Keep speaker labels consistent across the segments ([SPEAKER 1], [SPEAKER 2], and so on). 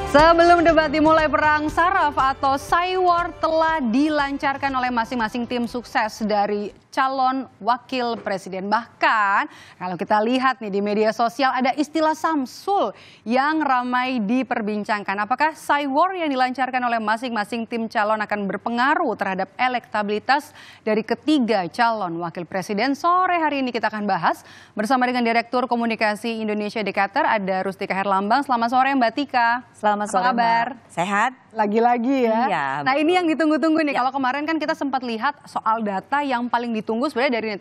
[SPEAKER 1] Sebelum debat dimulai, perang saraf atau Cywar telah dilancarkan oleh masing-masing tim sukses dari calon wakil presiden. Bahkan kalau kita lihat nih di media sosial ada istilah Samsul yang ramai diperbincangkan. Apakah Cywar yang dilancarkan oleh masing-masing tim calon akan berpengaruh terhadap elektabilitas dari ketiga calon wakil presiden? Sore hari ini kita akan bahas bersama dengan Direktur Komunikasi Indonesia di Qatar, ada Rustika Herlambang. Selamat sore Mbak Tika.
[SPEAKER 2] Selamat sore,
[SPEAKER 1] kabar?
[SPEAKER 2] Mbak. Sehat?
[SPEAKER 1] Lagi-lagi ya.
[SPEAKER 2] Iya,
[SPEAKER 1] nah
[SPEAKER 2] betul.
[SPEAKER 1] ini yang ditunggu-tunggu nih.
[SPEAKER 2] Ya.
[SPEAKER 1] Kalau kemarin kan kita sempat lihat soal data yang paling ditunggu sebenarnya dari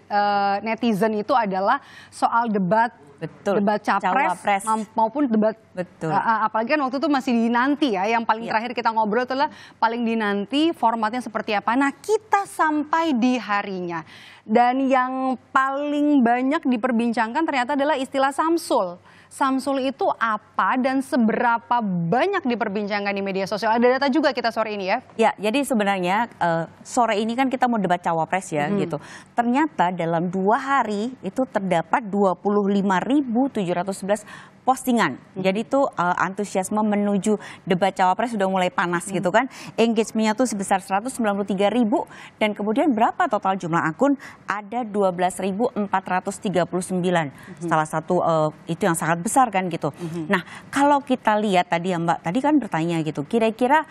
[SPEAKER 1] netizen itu adalah soal debat.
[SPEAKER 2] Betul.
[SPEAKER 1] Debat capres maupun debat.
[SPEAKER 2] Betul.
[SPEAKER 1] Apalagi kan waktu itu masih dinanti ya. Yang paling terakhir kita ngobrol itulah paling dinanti formatnya seperti apa. Nah kita sampai di harinya. Dan yang paling banyak diperbincangkan ternyata adalah istilah Samsul. Samsul itu apa dan seberapa banyak diperbincangkan di media sosial? Ada data juga kita sore ini ya? Ya,
[SPEAKER 2] jadi sebenarnya sore ini kan kita mau debat cawapres ya gitu. Ternyata dalam 2 hari itu terdapat 25.711 postingan. Jadi itu antusiasme menuju debat cawapres sudah mulai panas gitu kan. Engagement-nya tuh sebesar 193.000 dan kemudian berapa total jumlah akun? Ada 12.439. Salah satu itu yang sangat besar kan gitu. Nah, kalau kita lihat tadi ya Mbak, tadi kan bertanya gitu. Kira-kira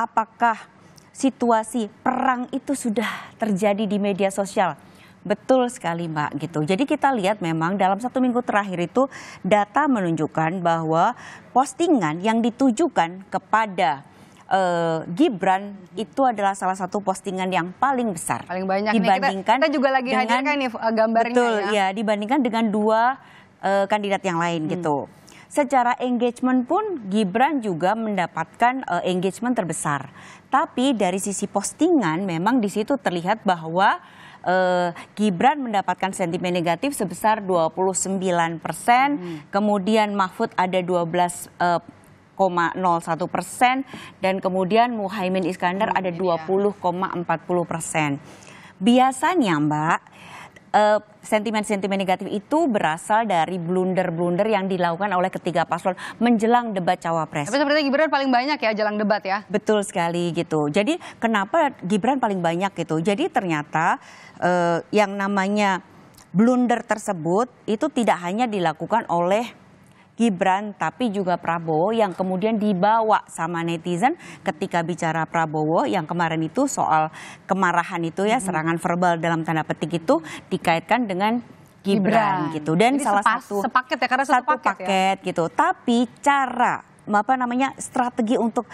[SPEAKER 2] apakah situasi perang itu sudah terjadi di media sosial? Betul sekali Mbak gitu. Jadi kita lihat memang dalam 1 minggu terakhir itu data menunjukkan bahwa postingan yang ditujukan kepada Gibran itu adalah salah satu postingan yang paling besar.
[SPEAKER 1] Paling banyak
[SPEAKER 2] dibandingkan
[SPEAKER 1] nih. Kita juga lagi hadirkan nih gambarnya.
[SPEAKER 2] Betul ya, dibandingkan dengan 2 kandidat yang lain gitu. Secara engagement pun Gibran juga mendapatkan engagement terbesar. Tapi dari sisi postingan memang di situ terlihat bahwa Gibran mendapatkan sentimen negatif sebesar 29%, kemudian Mahfud ada 12,01% dan kemudian Muhaimin Iskandar ada 20,40%. Biasanya Mbak, sentimen-sentimen negatif itu berasal dari blunder-blunder yang dilakukan oleh ketiga paslon menjelang debat cawapres.
[SPEAKER 1] Tapi sepertinya Gibran paling banyak ya jelang debat ya?
[SPEAKER 2] Betul sekali gitu. Jadi kenapa Gibran paling banyak gitu? Jadi ternyata yang namanya blunder tersebut itu tidak hanya dilakukan oleh Gibran tapi juga Prabowo yang kemudian dibawa sama netizen ketika bicara Prabowo yang kemarin itu soal kemarahan itu ya, serangan verbal dalam tanda petik itu dikaitkan dengan Gibran gitu. Dan jadi salah satu
[SPEAKER 1] sepaket ya, karena satu paket
[SPEAKER 2] ya? Gitu. Tapi cara strategi untuk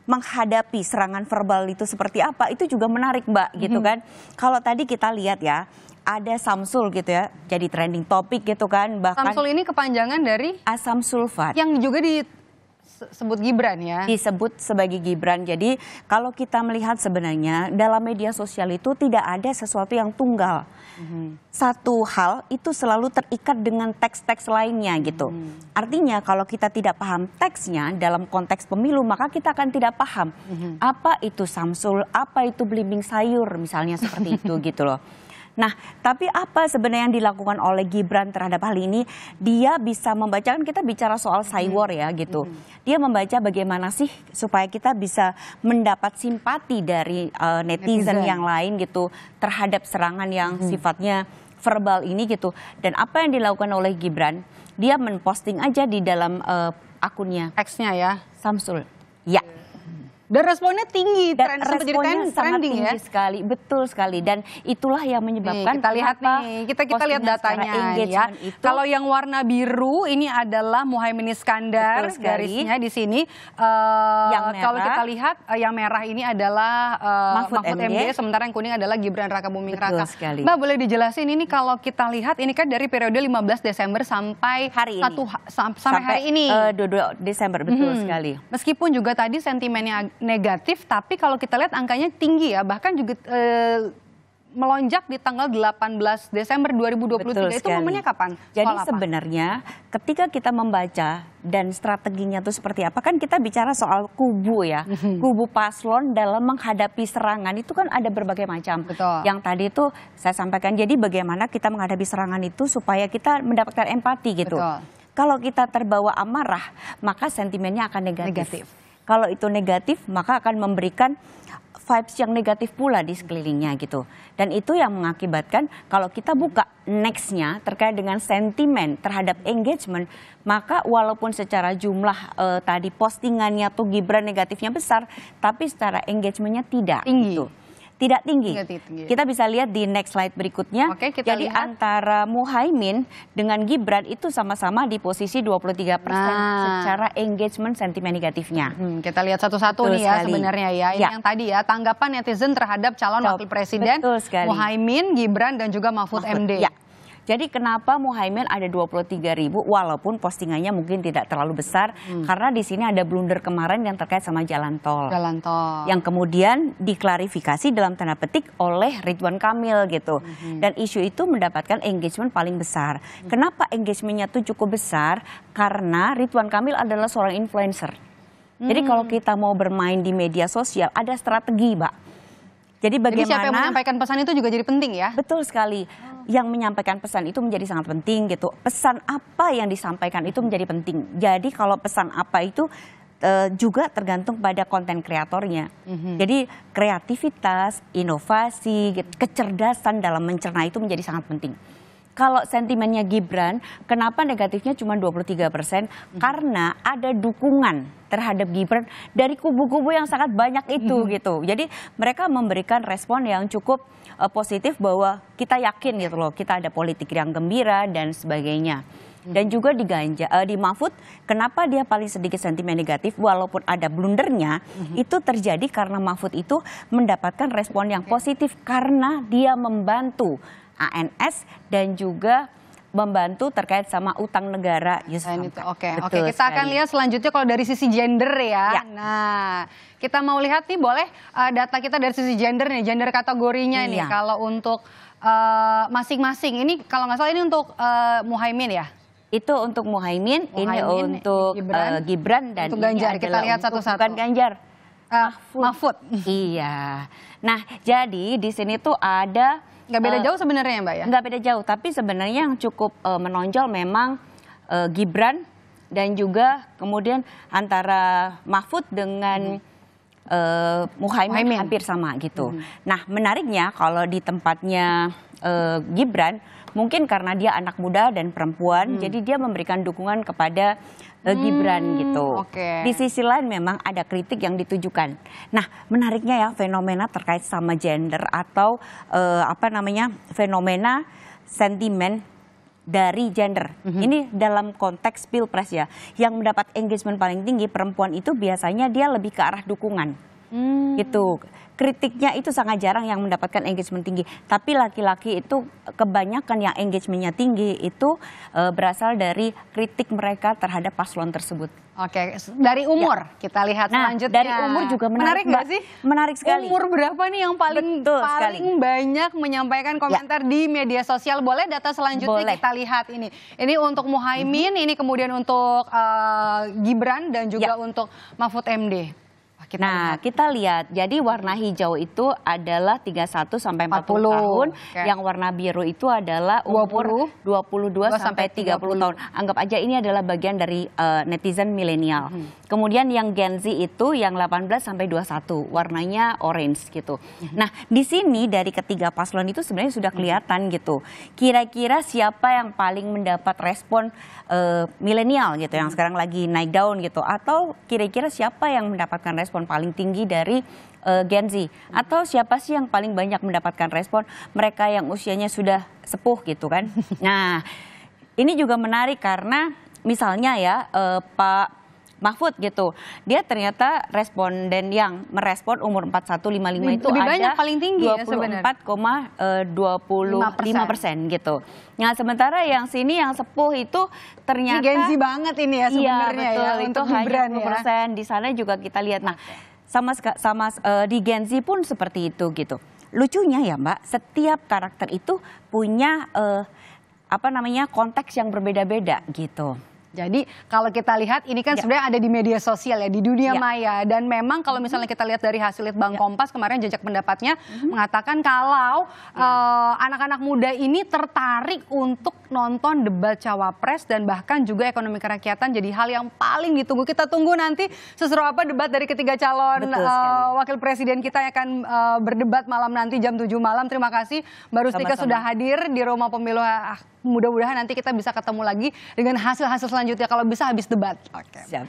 [SPEAKER 2] menghadapi serangan verbal itu seperti apa itu juga menarik Mbak gitu kan. Kalau tadi kita lihat ya ada Samsul gitu ya, jadi trending topik gitu kan. Bahkan
[SPEAKER 1] Samsul ini kepanjangan dari
[SPEAKER 2] asam sulfat.
[SPEAKER 1] Yang juga disebut Gibran ya?
[SPEAKER 2] Disebut sebagai Gibran. Jadi kalau kita melihat sebenarnya dalam media sosial itu tidak ada sesuatu yang tunggal. Satu hal itu selalu terikat dengan teks-teks lainnya gitu. Artinya kalau kita tidak paham teksnya dalam konteks pemilu maka kita akan tidak paham apa itu Samsul, apa itu belimbing sayur misalnya seperti itu gitu loh. Nah, tapi apa sebenarnya yang dilakukan oleh Gibran terhadap hal ini? Dia bisa membaca, kan kita bicara soal Cywar ya gitu. Dia membaca bagaimana sih supaya kita bisa mendapat simpati dari netizen yang lain gitu terhadap serangan yang sifatnya verbal ini gitu. Dan apa yang dilakukan oleh Gibran? Dia menposting aja di dalam akunnya.
[SPEAKER 1] X-nya ya?
[SPEAKER 2] Samsul. Ya.
[SPEAKER 1] Dan responnya tinggi,
[SPEAKER 2] responnya sangat tinggi ya? Sekali, betul sekali. Dan itulah yang menyebabkan
[SPEAKER 1] kita lihat nih, kita lihat datanya ya. Kalau yang warna biru ini adalah Muhaimin Iskandar, garisnya di sini. Kalau kita lihat yang merah ini adalah Mahfud MD, sementara yang kuning adalah Gibran Raka Buming Raka. Mbak boleh dijelasin ini kalau kita lihat ini kan dari periode 15 Desember sampai hari ini. Sampai hari ini.
[SPEAKER 2] 22 Desember, betul sekali.
[SPEAKER 1] Meskipun juga tadi sentimennya negatif, tapi kalau kita lihat angkanya tinggi ya, bahkan juga melonjak di tanggal 18 Desember 2023. Itu momennya kapan?
[SPEAKER 2] Jadi sebenarnya ketika kita membaca dan strateginya itu seperti apa, kan kita bicara soal kubu ya. Kubu paslon dalam menghadapi serangan itu kan ada berbagai macam.
[SPEAKER 1] Betul.
[SPEAKER 2] Yang tadi itu saya sampaikan, jadi bagaimana kita menghadapi serangan itu supaya kita mendapatkan empati gitu.
[SPEAKER 1] Betul.
[SPEAKER 2] Kalau kita terbawa amarah, maka sentimennya akan negatif. Kalau itu negatif, maka akan memberikan vibes yang negatif pula di sekelilingnya gitu. Dan itu yang mengakibatkan kalau kita buka nextnya terkait dengan sentimen terhadap engagement, maka walaupun secara jumlah tadi postingannya tuh Gibran negatifnya besar, tapi secara engagementnya tidak
[SPEAKER 1] tinggi.
[SPEAKER 2] gitu. Tidak tinggi.
[SPEAKER 1] Tinggi.
[SPEAKER 2] Kita bisa lihat di next slide berikutnya.
[SPEAKER 1] Oke, kita
[SPEAKER 2] jadi
[SPEAKER 1] lihat.
[SPEAKER 2] antara Muhaimin dengan Gibran itu sama-sama di posisi 23% secara engagement sentimen negatifnya.
[SPEAKER 1] Kita lihat satu-satu nih ya sebenarnya ya. Ini yang tadi ya, tanggapan netizen terhadap calon wakil presiden Muhaimin, Gibran dan juga Mahfud MD.
[SPEAKER 2] Ya. Jadi kenapa Muhaimin ada 23.000 walaupun postingannya mungkin tidak terlalu besar karena di sini ada blunder kemarin yang terkait sama jalan tol. Yang kemudian diklarifikasi dalam tanda petik oleh Ridwan Kamil gitu. Dan isu itu mendapatkan engagement paling besar. Kenapa engagementnya tuh cukup besar? Karena Ridwan Kamil adalah seorang influencer. Jadi kalau kita mau bermain di media sosial ada strategi, Mbak. Jadi bagaimana
[SPEAKER 1] siapa yang menyampaikan pesan itu juga jadi penting ya?
[SPEAKER 2] Betul sekali. Yang menyampaikan pesan itu menjadi sangat penting gitu. Pesan apa yang disampaikan itu menjadi penting. Jadi kalau pesan apa itu juga tergantung pada konten kreatornya. Jadi kreativitas, inovasi, kecerdasan dalam mencerna itu menjadi sangat penting. Kalau sentimennya Gibran, kenapa negatifnya cuma 23%? Karena ada dukungan terhadap Gibran dari kubu-kubu yang sangat banyak itu gitu. Jadi mereka memberikan respon yang cukup positif bahwa kita yakin gitu loh, kita ada politik yang gembira dan sebagainya. Dan juga di Mahfud, kenapa dia paling sedikit sentimen negatif walaupun ada blundernya, itu terjadi karena Mahfud itu mendapatkan respon yang positif karena dia membantu ANS dan juga membantu terkait sama utang negara.
[SPEAKER 1] Oke, kita akan lihat selanjutnya kalau dari sisi gender ya. Nah, kita mau lihat nih boleh data kita dari sisi gender nih, gender kategorinya nih. Kalau untuk masing-masing ini kalau nggak salah ini untuk Muhaimin ya.
[SPEAKER 2] Itu untuk Muhaimin, ini untuk Gibran dan
[SPEAKER 1] untuk Ganjar. Kita lihat satu-satu.
[SPEAKER 2] Bukan Ganjar,
[SPEAKER 1] Mahfud.
[SPEAKER 2] Iya. Nah, jadi di sini tuh ada
[SPEAKER 1] nggak beda jauh sebenarnya ya Mbak ya?
[SPEAKER 2] Nggak beda jauh, tapi sebenarnya yang cukup menonjol memang Gibran dan juga kemudian antara Mahfud dengan Muhaimin hampir sama gitu. Nah menariknya kalau di tempatnya Gibran mungkin karena dia anak muda dan perempuan, jadi dia memberikan dukungan kepada Gibran gitu. Di sisi lain memang ada kritik yang ditujukan. Nah menariknya ya fenomena terkait sama gender atau fenomena sentimen dari gender. Ini dalam konteks pilpres ya. Yang mendapat engagement paling tinggi perempuan itu biasanya dia lebih ke arah dukungan. Gitu. Kritiknya itu sangat jarang yang mendapatkan engagement tinggi. Tapi laki-laki itu kebanyakan yang engagementnya tinggi itu berasal dari kritik mereka terhadap paslon tersebut.
[SPEAKER 1] Dari umur kita lihat selanjutnya.
[SPEAKER 2] Dari umur juga menarik
[SPEAKER 1] nggak sih?
[SPEAKER 2] Menarik sekali.
[SPEAKER 1] Umur berapa nih yang paling banyak menyampaikan komentar di media sosial? Boleh data selanjutnya kita lihat ini. Ini untuk Muhaimin, ini kemudian untuk Gibran dan juga untuk Mahfud MD.
[SPEAKER 2] Kita lihat, jadi warna hijau itu adalah 31 sampai 40 tahun, yang warna biru itu adalah umur 22 sampai 30 tahun. Anggap aja ini adalah bagian dari netizen milenial. Kemudian yang Gen Z itu yang 18 sampai 21, warnanya orange gitu. Nah, di sini dari ketiga paslon itu sebenarnya sudah kelihatan gitu. Kira-kira siapa yang paling mendapat respon milenial gitu, yang sekarang lagi naik daun gitu, atau kira-kira siapa yang mendapatkan respon paling tinggi dari Gen Z, atau siapa sih yang paling banyak mendapatkan respon mereka yang usianya sudah sepuh gitu kan. Nah ini juga menarik karena misalnya ya Pak Mahfud gitu, dia ternyata responden yang merespon umur 41-55 itu
[SPEAKER 1] lebih
[SPEAKER 2] ada
[SPEAKER 1] banyak, paling tinggi
[SPEAKER 2] 24,25% gitu. Nah sementara yang sini yang sepuh itu ternyata
[SPEAKER 1] ini Gen Z banget ini ya sebenarnya ya,
[SPEAKER 2] itu hanya 10%. Di sana juga kita lihat. Nah sama di Gen Z pun seperti itu gitu. Lucunya ya Mbak, setiap karakter itu punya konteks yang berbeda-beda gitu.
[SPEAKER 1] Jadi kalau kita lihat ini kan sebenarnya ada di media sosial ya, di dunia maya. Dan memang kalau misalnya kita lihat dari hasil Litbang Kompas kemarin jajak pendapatnya mengatakan kalau anak-anak muda ini tertarik untuk nonton debat cawapres dan bahkan juga ekonomi kerakyatan jadi hal yang paling ditunggu. Kita tunggu nanti seseru apa debat dari ketiga calon wakil presiden kita yang akan berdebat malam nanti jam 7 malam. Terima kasih Mbak Rustika sudah hadir di Rumah Pemilu. Mudah-mudahan nanti kita bisa ketemu lagi dengan hasil-hasil selanjutnya kalau bisa habis debat. Oke.